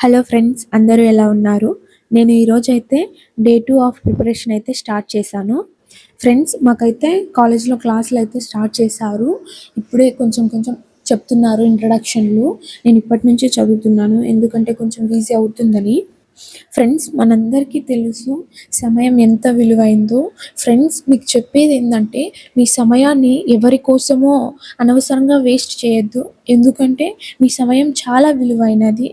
Hello friends, అందరూ ఎలా ఉన్నారు? నేను ఈరోజైతే డే 2 ఆఫ్ ప్రిపరేషన్ అయితే స్టార్ట్ చేశాను. ఫ్రెండ్స్, మాకైతే కాలేజ్‌లో క్లాసులయితే స్టార్ట్ చేశారు. ఇప్పుడే కొంచెం కొంచెం చెప్తున్నారు ఇంట్రడక్షన్‌లు. నేను ఇప్పటి నుంచే చదువుతున్నాను. ఎందుకంటే కొంచెం ఈజీ అవుతుందని. ఫ్రెండ్స్, మనందరికీ తెలుసు సమయం ఎంత విలువైందో. ఫ్రెండ్స్, మీకు చెప్పేదేందంటే మీ సమయాన్ని ఎవరి కోసమో అనవసరంగా వేస్ట్ చేయొద్దు. ఎందుకంటే మీ సమయం చాలా విలువైనది.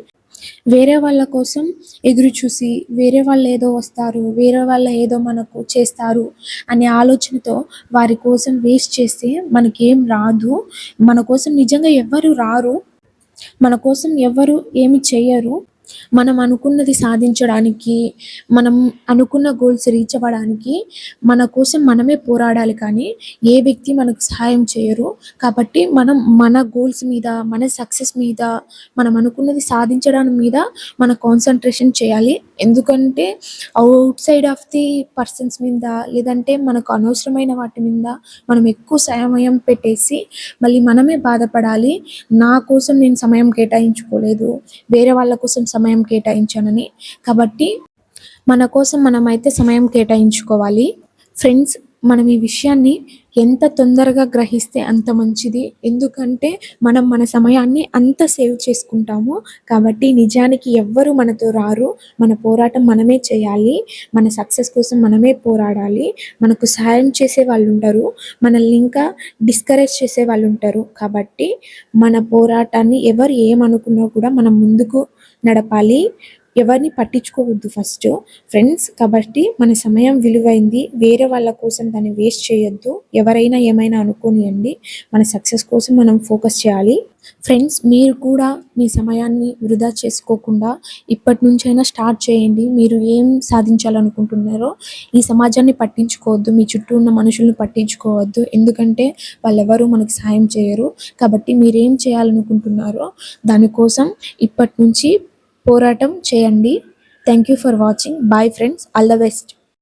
వేరే వాళ్ళ కోసం ఎదురు చూసి, వేరే వాళ్ళు ఏదో వస్తారు, వేరే వాళ్ళు ఏదో మనకు చేస్తారు అనే ఆలోచనతో వారి కోసం వేస్ట్ చేస్తే మనకేం రాదు. మన కోసం నిజంగా ఎవ్వరు రారు. మన కోసం ఎవ్వరు ఏమి చెయ్యరు. మనం అనుకున్నది సాధించడానికి, మనం అనుకున్న గోల్స్ రీచ్ అవ్వడానికి మన కోసం మనమే పోరాడాలి కానీ ఏ వ్యక్తి మనకు సహాయం చేయరు. కాబట్టి మనం మన గోల్స్ మీద, మన సక్సెస్ మీద, మనం అనుకున్నది సాధించడం మీద మన కాన్సంట్రేషన్ చేయాలి. ఎందుకంటే out side of the persons మీద, లేదంటే మనకు అనవసరమైన వాటి మీద మనం ఎక్కువ సమయం పెట్టేసి మళ్ళీ మనమే బాధపడాలి. నా కోసం నేను సమయం కేటాయించుకోలేదు, వేరే వాళ్ళ కోసం సమయం కేటాయించానని. కాబట్టి మన కోసం మనమైతే సమయం కేటాయించుకోవాలి. ఫ్రెండ్స్, మనం ఈ విషయాన్ని ఎంత తొందరగా గ్రహిస్తే అంత మంచిది. ఎందుకంటే మనం మన సమయాన్ని అంత సేవ్ చేసుకుంటాము. కాబట్టి నిజానికి ఎవ్వరు మనతో రారు. మన పోరాటం మనమే చేయాలి. మన సక్సెస్ కోసం మనమే పోరాడాలి. మనకు సహాయం చేసే వాళ్ళు ఉంటారు, మనల్ని ఇంకా డిస్కరేజ్ చేసే వాళ్ళు ఉంటారు. కాబట్టి మన పోరాటాన్ని ఎవరు ఏమనుకున్నా కూడా మనం ముందుకు నడపాలి. ఎవరిని పట్టించుకోవద్దు ఫస్ట్ ఫ్రెండ్స్. కాబట్టి మన సమయం విలువైంది. వేరే వాళ్ళ కోసం దాన్ని వేస్ట్ చేయొద్దు. ఎవరైనా ఏమైనా అనుకోనియండి. మన సక్సెస్ కోసం మనం ఫోకస్ చేయాలి. ఫ్రెండ్స్, మీరు కూడా మీ సమయాన్ని వృధా చేసుకోకుండా ఇప్పటి నుంచైనా స్టార్ట్ చేయండి. మీరు ఏం సాధించాలనుకుంటున్నారో ఈ సమాజాన్ని పట్టించుకోవద్దు, మీ చుట్టూ ఉన్న మనుషులను పట్టించుకోవద్దు. ఎందుకంటే వాళ్ళెవరూ మనకు సహాయం చేయరు. కాబట్టి మీరేం చేయాలనుకుంటున్నారో దానికోసం ఇప్పటి నుంచి పోరాటం చేయండి. Thank you for watching. Bye friends, all the best.